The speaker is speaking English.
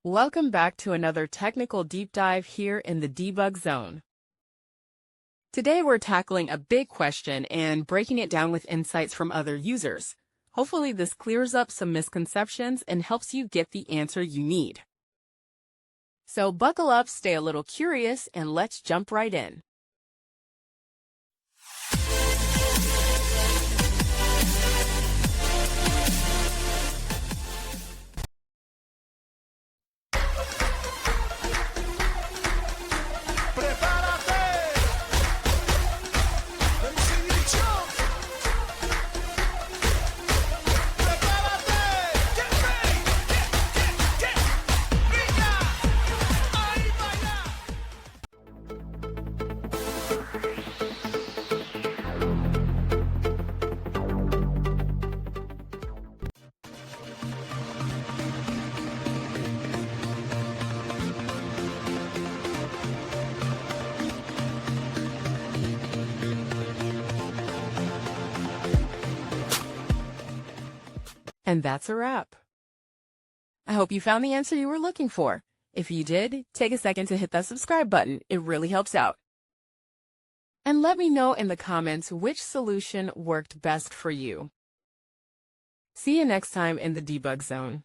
Welcome back to another technical deep dive here in the debug zone. Today we're tackling a big question and breaking it down with insights from other users. Hopefully this clears up some misconceptions and helps you get the answer you need. So buckle up, stay a little curious, and let's jump right in. And that's a wrap. I hope you found the answer you were looking for. If you did, take a second to hit that subscribe button. It really helps out. And let me know in the comments which solution worked best for you. See you next time in the debug zone.